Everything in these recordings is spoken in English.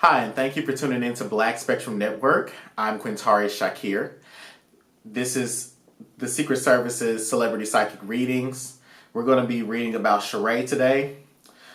Hi, and thank you for tuning in to Black Spectrum Network. I'm Quintari Shakir. This is the Secret Service's Celebrity Psychic Readings. We're going to be reading about Shereé today.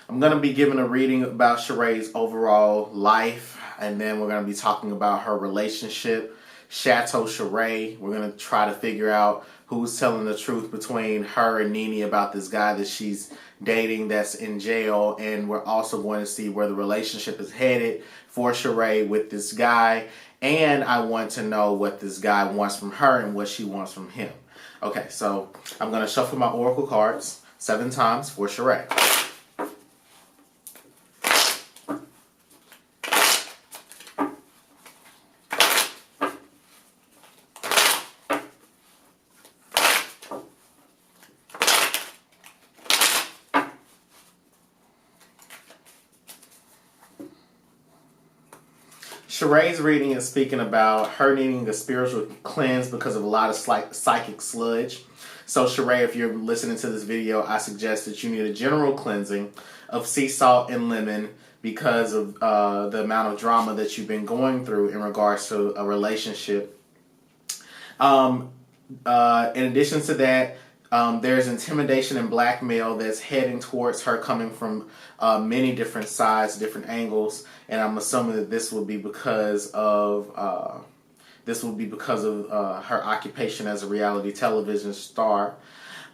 I'm going to be giving a reading about Shereé's overall life, and then we're going to be talking about her relationship, Chateau Shereé. We're going to try to figure out who's telling the truth between her and Nene about this guy that she's dating that's in jail, and we're also going to see where the relationship is headed for Shereé with this guy, and I want to know what this guy wants from her and what she wants from him. Okay, so I'm going to shuffle my oracle cards 7 times for Shereé. Shereé's reading is speaking about her needing a spiritual cleanse because of a lot of psychic sludge. So Shereé, if you're listening to this video, I suggest that you need a general cleansing of sea salt and lemon because of the amount of drama that you've been going through in regards to a relationship. In addition to that, there's intimidation and blackmail that's heading towards her coming from many different sides, different angles, and I'm assuming that this will be because of her occupation as a reality television star.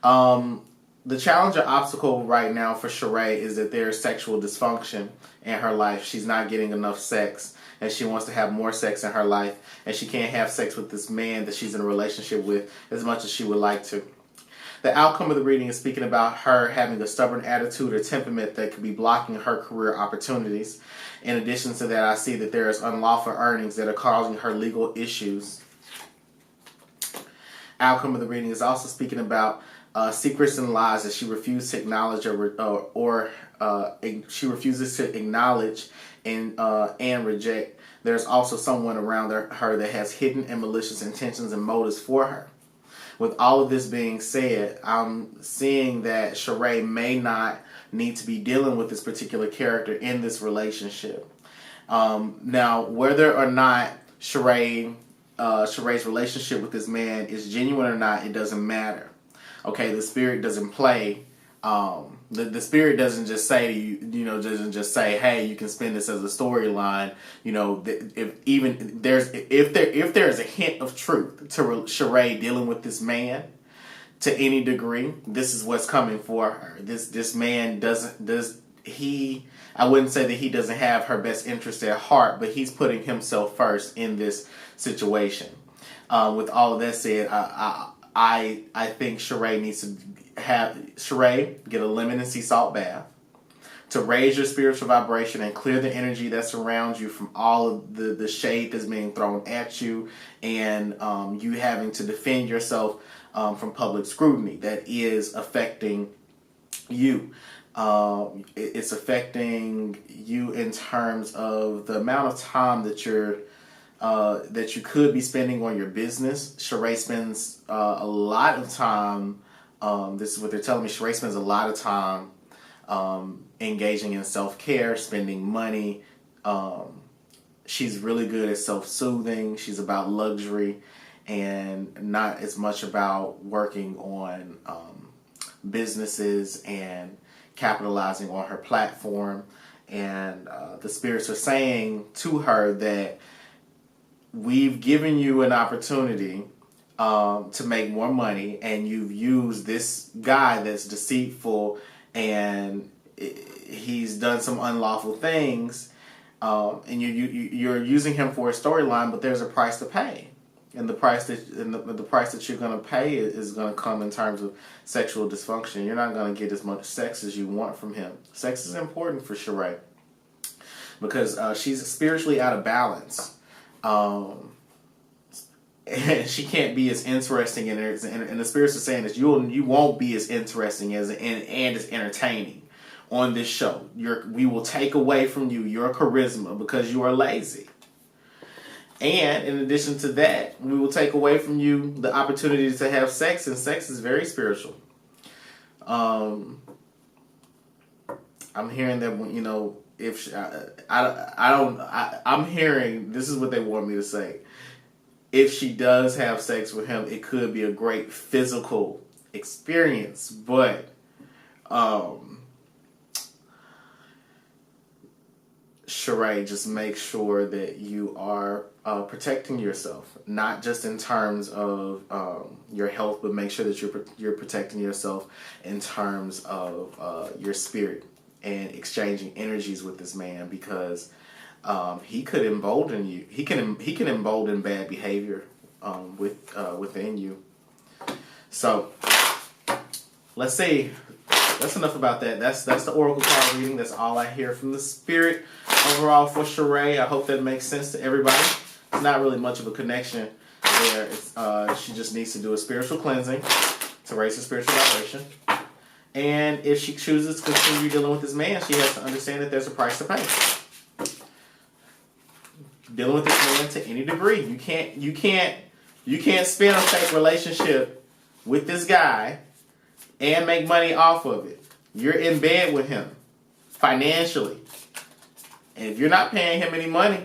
The challenge or obstacle right now for Shereé is that there's sexual dysfunction in her life. She's not getting enough sex, and she wants to have more sex in her life, and she can't have sex with this man that she's in a relationship with as much as she would like to. The outcome of the reading is speaking about her having a stubborn attitude or temperament that could be blocking her career opportunities. In addition to that, I see that there is unlawful earnings that are causing her legal issues. Outcome of the reading is also speaking about secrets and lies that she refuses to acknowledge she refuses to acknowledge and reject. There's also someone around her that has hidden and malicious intentions and motives for her. With all of this being said, I'm seeing that Shereé may not need to be dealing with this particular character in this relationship. Now, whether or not Shereé's relationship with this man is genuine or not, it doesn't matter. Okay, the spirit doesn't play. The spirit doesn't just say to you, doesn't just say, hey, you can spin this as a storyline. If there's a hint of truth to Shereé dealing with this man to any degree, this is what's coming for her. This man I wouldn't say that he doesn't have her best interest at heart, but he's putting himself first in this situation. With all of that said, I think Shereé needs to get a lemon and sea salt bath to raise your spiritual vibration and clear the energy that surrounds you from all of the shade that's being thrown at you, and you having to defend yourself from public scrutiny that is affecting you. It's affecting you in terms of the amount of time that you could be spending on your business. Shereé spends a lot of time. This is what they're telling me. Shereé spends a lot of time engaging in self-care, spending money. She's really good at self-soothing. She's about luxury and not as much about working on businesses and capitalizing on her platform. And the spirits are saying to her that we've given you an opportunity to make more money, and you've used this guy that's deceitful, and he's done some unlawful things, and you're using him for a storyline, but there's a price to pay, and the price that you're going to pay is going to come in terms of sexual dysfunction. You're not going to get as much sex as you want from him. Sex is important for Shereé because she's spiritually out of balance. And she can't be as interesting, and the spirits are saying that you won't be as interesting and as entertaining on this show. We will take away from you your charisma because you are lazy. And in addition to that, we will take away from you the opportunity to have sex, and sex is very spiritual. I'm hearing that if I'm hearing this is what they want me to say. If she does have sex with him, it could be a great physical experience, but Shereé, just make sure that you are protecting yourself, not just in terms of your health, but make sure that you're protecting yourself in terms of your spirit and exchanging energies with this man, because he could embolden you. He can embolden bad behavior within you. So let's see. That's enough about that. That's the oracle card reading. That's all I hear from the spirit overall for Shereé. I hope that makes sense to everybody. It's not really much of a connection there. She just needs to do a spiritual cleansing to raise her spiritual vibration. And if she chooses to continue dealing with this man, she has to understand that there's a price to pay. Dealing with this man to any degree. You can't spin a fake relationship with this guy and make money off of it. You're in bed with him financially. And if you're not paying him any money,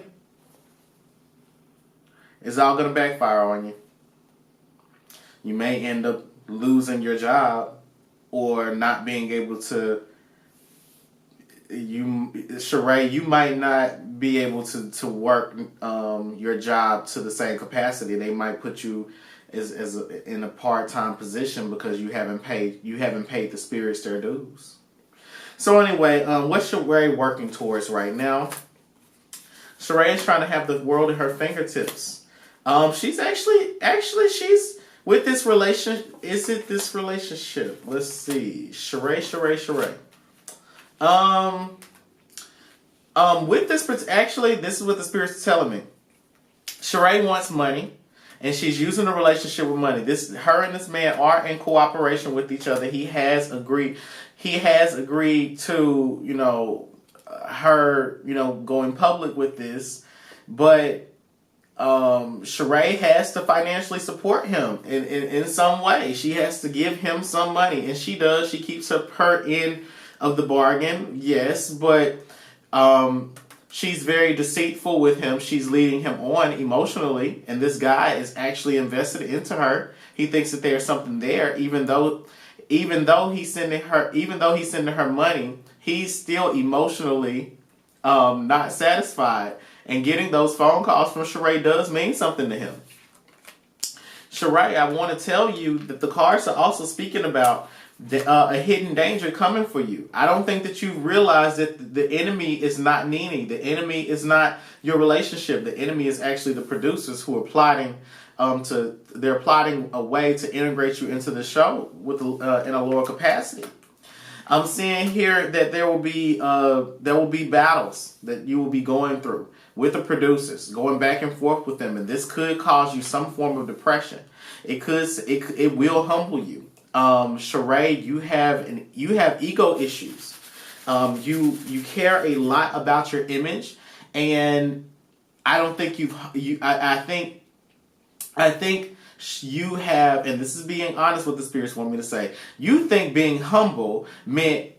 it's all going to backfire on you. You may end up losing your job or not being able to. Shereé, you might not be able to work your job to the same capacity. They might put you in a part-time position because you haven't paid the spirits their dues. So anyway, what's Shereé working towards right now? Shereé is trying to have the world at her fingertips. She's actually she's with this relation. Is it this relationship? Let's see. Shereé. With this, actually, this is what the spirits are telling me. Shereé wants money, and she's using the relationship with money. Her and this man are in cooperation with each other. He has agreed to, her, going public with this, but Shereé has to financially support him in some way. She has to give him some money, and she does. She keeps her end of the bargain, yes, but she's very deceitful with him. She's leading him on emotionally, and this guy is actually invested into her. He thinks that there's something there, even though he's sending her money, he's still emotionally not satisfied. And getting those phone calls from Shereé does mean something to him. Shereé, I want to tell you that the cards are also speaking about a hidden danger coming for you. I don't think that you realize that the enemy is not Nene. The enemy is not your relationship. The enemy is actually the producers who are plotting they're plotting a way to integrate you into the show with in a lower capacity. I'm seeing here that there will be battles that you will be going through with the producers, going back and forth with them, and this could cause you some form of depression. It will humble you. Shereé, you have ego issues. You care a lot about your image, and I don't think I think you have, and this is being honest what the spirits want me to say, you think being humble meant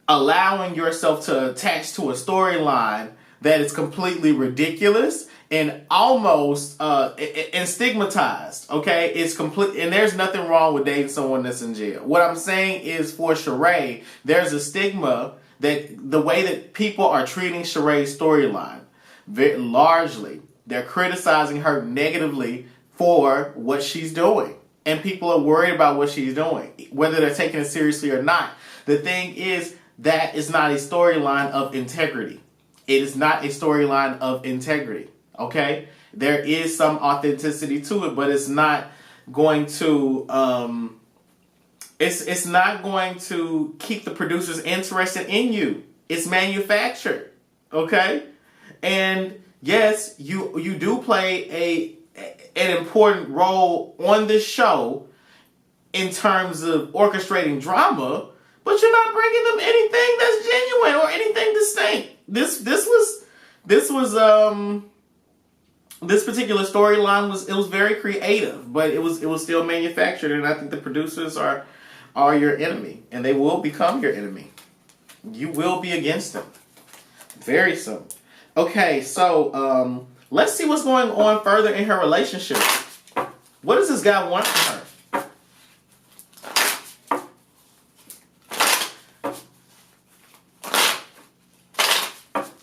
allowing yourself to attach to a storyline that is completely ridiculous and almost and stigmatized. Okay, it's complete, and there's nothing wrong with dating someone that's in jail. What I'm saying is, for Shereé, there's a stigma that the way that people are treating Shereé's storyline, largely they're criticizing her negatively for what she's doing, and people are worried about what she's doing, whether they're taking it seriously or not. The thing is, that is not a storyline of integrity. It is not a storyline of integrity. Okay, there is some authenticity to it, but it's not going to it's not going to keep the producers interested in you. It's manufactured. Okay, and yes, you do play an important role on this show in terms of orchestrating drama, but you're not bringing them anything that's genuine or anything distinct. This particular storyline was very creative, but it was still manufactured, and I think the producers are your enemy, and they will become your enemy. You will be against them. Very soon. Okay, so let's see what's going on further in her relationship. What does this guy want from her?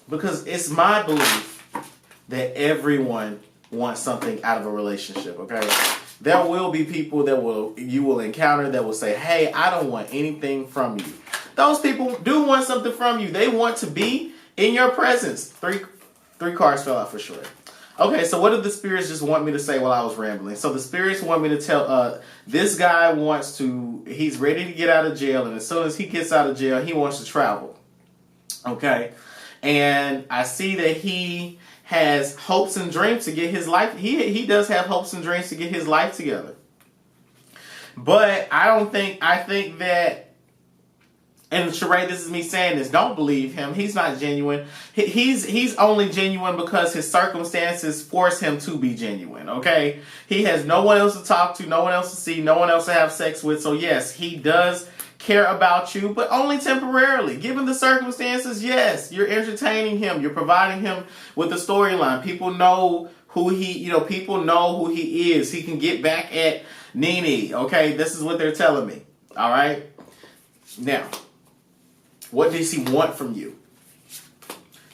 Because it's my belief that everyone wants something out of a relationship, okay? There will be people that you will encounter that will say, hey, I don't want anything from you. Those people do want something from you. They want to be in your presence. Three cards fell out for sure. Okay, so what did the spirits just want me to say while I was rambling? So the spirits want me to tell, this guy he's ready to get out of jail, and as soon as he gets out of jail, he wants to travel. Okay? And I see that he has hopes and dreams to get his life. He does have hopes and dreams to get his life together. But I think that, and Shereé, this is me saying this, don't believe him. He's not genuine. He's only genuine because his circumstances force him to be genuine, okay? He has no one else to talk to, no one else to see, no one else to have sex with. So yes, he does care about you, but only temporarily. Given the circumstances, yes, you're entertaining him. You're providing him with a storyline. People know who people know who he is. He can get back at Nene, okay? This is what they're telling me, all right? Now, what does he want from you?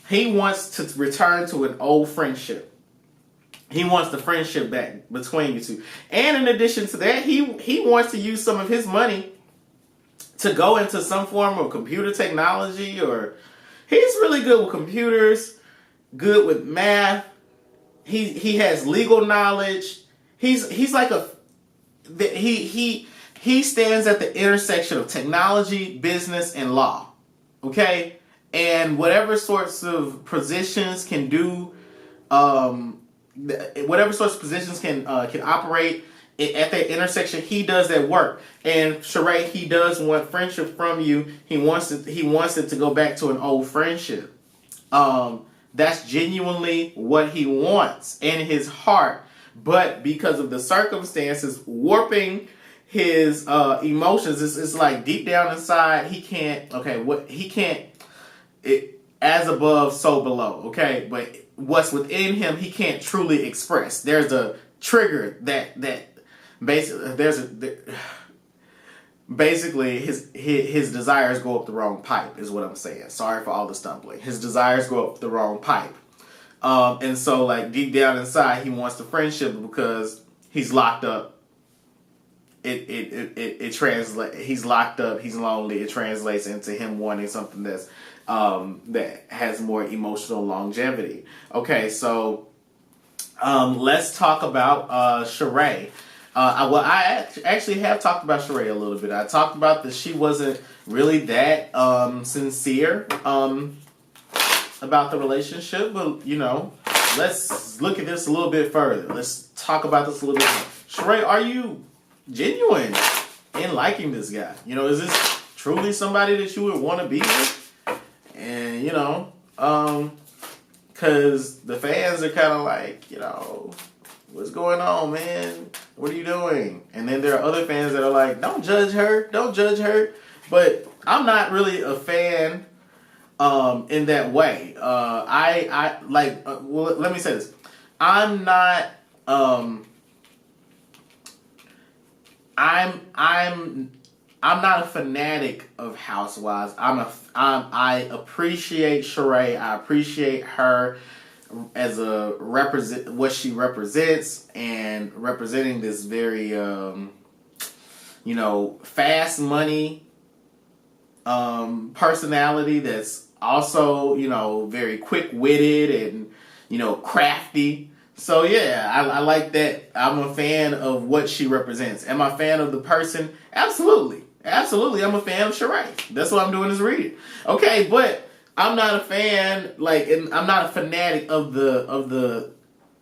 He wants to return to an old friendship. He wants the friendship back between you two. And in addition to that, he wants to use some of his money to go into some form of computer technology, or he's really good with computers, good with math. He has legal knowledge. He's like he stands at the intersection of technology, business, and law. Okay? And whatever sorts of positions can do, whatever sorts of positions can operate at that intersection, he does that work. And Shereé, he does want friendship from you. He wants it to go back to an old friendship. That's genuinely what he wants in his heart. But because of the circumstances warping his emotions, it's like deep down inside, he can't. As above, so below. Okay, but what's within him, he can't truly express. There's a trigger that basically his desires go up the wrong pipe, is what I'm saying. Sorry for all the stumbling. His desires go up the wrong pipe. And so, like, deep down inside, he wants the friendship because he's locked up. It translates. He's locked up. He's lonely. It translates into him wanting something that has more emotional longevity. Okay, so let's talk about Shereé. I actually have talked about Shereé a little bit. I talked about that she wasn't really that sincere about the relationship, but let's look at this a little bit further. Let's talk about this a little bit more. Shereé, are you genuine in liking this guy? Is this truly somebody that you would want to be with? And because the fans are kind of like, what's going on, man? What are you doing? And then there are other fans that are like, don't judge her. But I'm not really a fan in that way. Well, let me say this. I'm not not a fanatic of Housewives. I appreciate Shereé. I appreciate her as what she represents, and representing this very fast money personality that's also very quick-witted and crafty. So yeah, I like that. I'm a fan of what she represents. Am I a fan of the person? Absolutely. I'm a fan of Shereé. That's what I'm doing is reading. Okay, but I'm not a fan, and I'm not a fanatic of the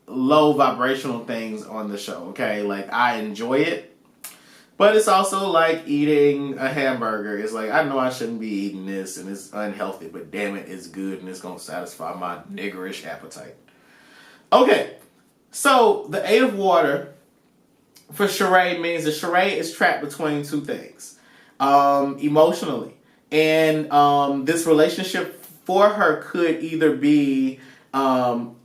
low vibrational things on the show. Okay, I enjoy it, but it's also like eating a hamburger. It's like, I know I shouldn't be eating this and it's unhealthy, but damn it, it's good and it's gonna satisfy my niggerish appetite. Okay, so the Eight of Water for Shereé means that Shereé is trapped between two things, emotionally. And this relationship for her could either be let's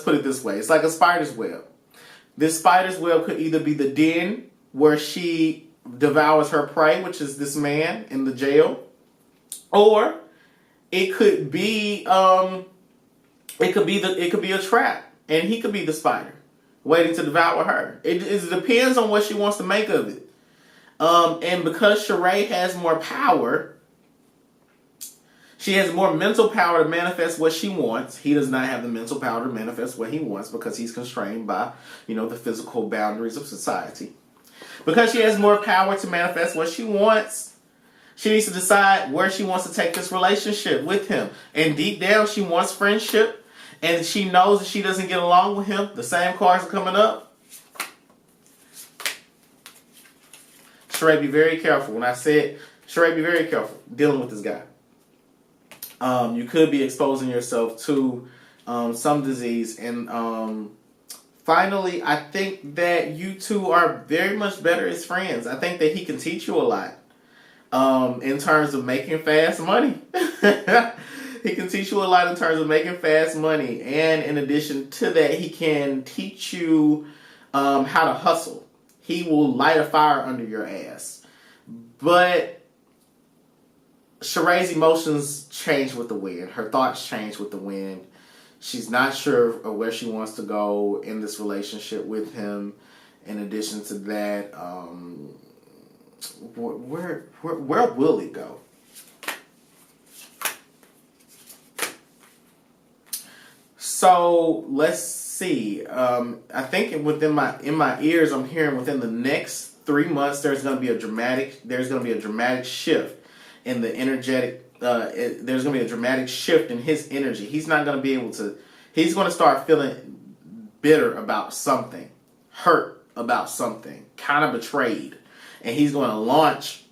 put it this way. It's like a spider's web. This spider's web could either be the den where she devours her prey, which is this man in the jail, or it could be it could be a trap, and he could be the spider waiting to devour her. It depends on what she wants to make of it. And because Shereé has more power, she has more mental power to manifest what she wants. He does not have the mental power to manifest what he wants because he's constrained by, the physical boundaries of society. Because she has more power to manifest what she wants, she needs to decide where she wants to take this relationship with him. And deep down, she wants friendship. And she knows that she doesn't get along with him. The same cards are coming up. Shereé, be very careful. When I said, Shereé, be very careful dealing with this guy. You could be exposing yourself to some disease. And finally, I think that you two are very much better as friends. I think that he can teach you a lot in terms of making fast money. He can teach you a lot in terms of making fast money. And in addition to that, he can teach you how to hustle. He will light a fire under your ass. But Shereé's emotions change with the wind. Her thoughts change with the wind. She's not sure of where she wants to go in this relationship with him. In addition to that, where will it go? So let's see. I think in my ears, I'm hearing within the next 3 months there's going to be a dramatic shift in the energetic. There's going to be a dramatic shift in his energy. He's not going to be able to. He's going to start feeling bitter about something, hurt about something, kind of betrayed, and he's going to launch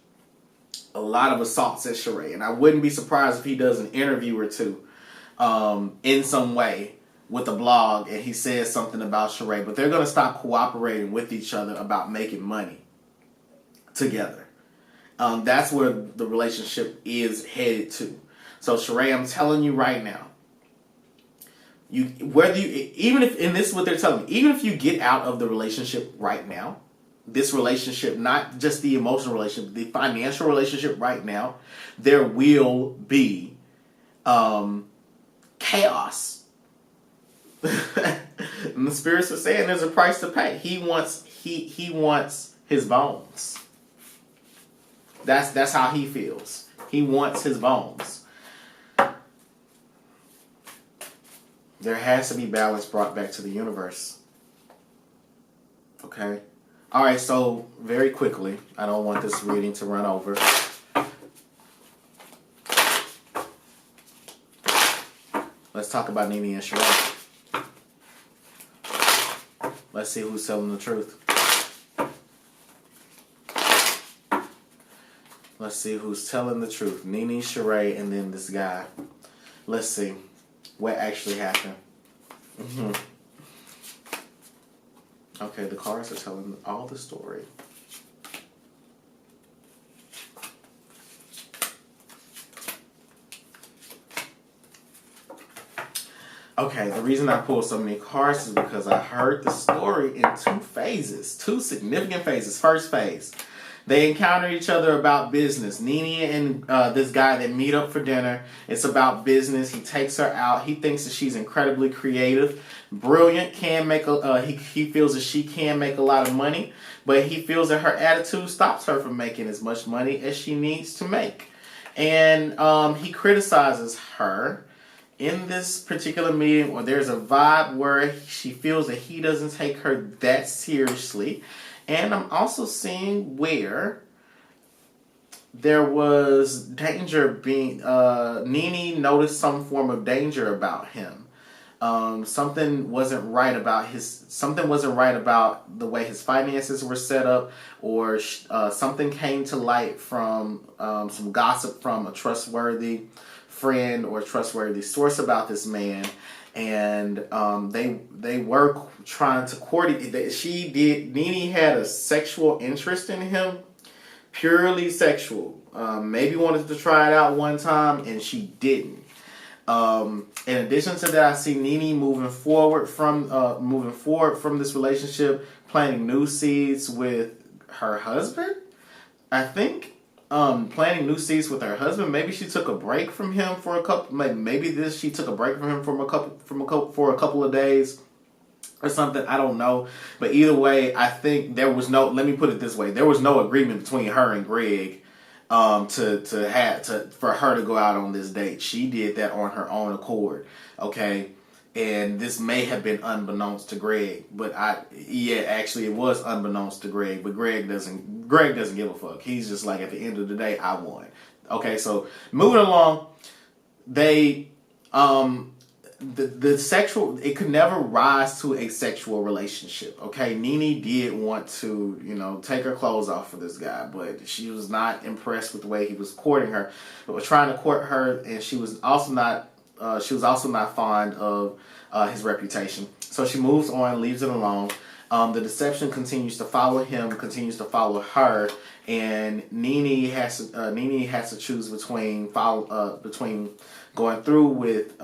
a lot of assaults at Shereé. And I wouldn't be surprised if he does an interview or two in some way with a blog and he says something about Shereé. But they're going to stop cooperating with each other about making money together. That's where the relationship is headed to. So Shereé, I'm telling you right now, even if you get out of the relationship right now, this relationship, not just the emotional relationship, the financial relationship right now, there will be chaos. And the spirits are saying there's a price to pay. He wants his bones. That's how he feels. He wants his bones. There has to be balance brought back to the universe. Okay? Alright, so very quickly, I don't want this reading to run over. Let's talk about Nene and Shereé. Let's see who's telling the truth. Let's see who's telling the truth. Nene, Shereé, and then this guy. Let's see what actually happened. Okay, the cards are telling all the story. Okay, the reason I pulled so many cards is because I heard the story in two significant phases. First phase, they encounter each other about business. Nene and this guy, they meet up for dinner. It's about business. He takes her out. He thinks that she's incredibly creative, brilliant, he feels that she can make a lot of money, but he feels that her attitude stops her from making as much money as she needs to make. And he criticizes her in this particular meeting, or there's a vibe where she feels that he doesn't take her that seriously. And I'm also seeing where there was danger being, Nene noticed some form of danger about him. Something wasn't right about the way his finances were set up, or something came to light from some gossip from a trustworthy friend or trustworthy source about this man, and they were trying to court it. Nene had a sexual interest in him purely sexual. Maybe wanted to try it out one time and she didn't. In addition to that, I see Nene moving forward from this relationship, planting new seeds with her husband. I think planting new seeds with her husband. Maybe she took a break from him for a couple. Maybe she took a break from him for a couple of days or something. I don't know. But either way, I think there was no. Let me put it this way: there was no agreement between her and Greg for her to go out on this date. She did that on her own accord. Okay. And this may have been unbeknownst to Greg, but actually it was unbeknownst to Greg, but Greg doesn't give a fuck. He's just like, at the end of the day, I won. Okay, so moving along, they the sexual, it could never rise to a sexual relationship. Okay, Nene did want to, take her clothes off for this guy, but she was not impressed with the way he was courting her, but was trying to court her, and she was also not fond of his reputation. So she moves on, leaves it alone. The deception continues to follow him, continues to follow her, and Nene has to choose between going through with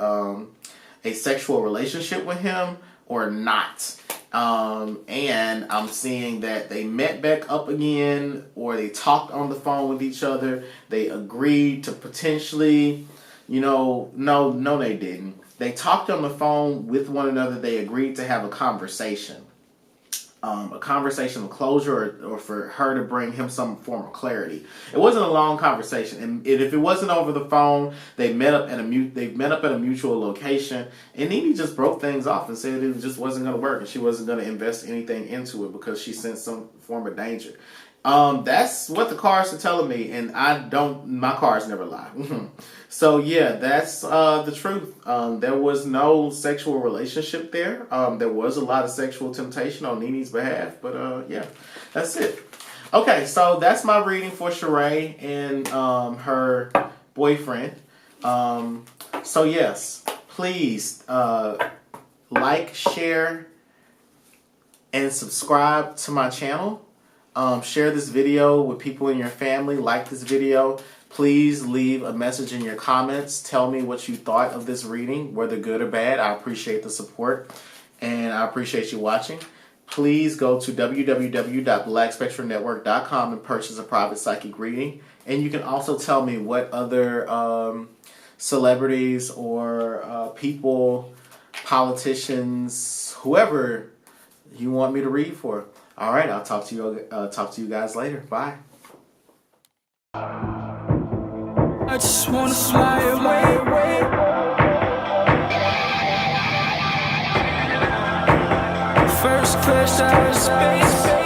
a sexual relationship with him or not. And I'm seeing that they met back up again, or they talked on the phone with each other. They agreed to potentially. No, they didn't. They talked on the phone with one another. They agreed to have a conversation of closure, or for her to bring him some form of clarity. It wasn't a long conversation, and if it wasn't over the phone, they met up at a mutual location, and Nene just broke things off and said it just wasn't going to work, and she wasn't going to invest anything into it because she sensed some form of danger. That's what the cards are telling me, and my cards never lie. So yeah, that's the truth. There was no sexual relationship there. There was a lot of sexual temptation on Nene's behalf, but yeah, that's it. Okay, so that's my reading for Shereé and her boyfriend. So yes, please like, share, and subscribe to my channel. Share this video with people in your family. Like this video. Please leave a message in your comments. Tell me what you thought of this reading, whether good or bad. I appreciate the support, and I appreciate you watching. Please go to www.blackspectrumnetwork.com and purchase a private psychic reading. And you can also tell me what other celebrities or people, politicians, whoever you want me to read for. All right, I'll talk to you guys later. Bye. I just wanna fly away. First class out of space.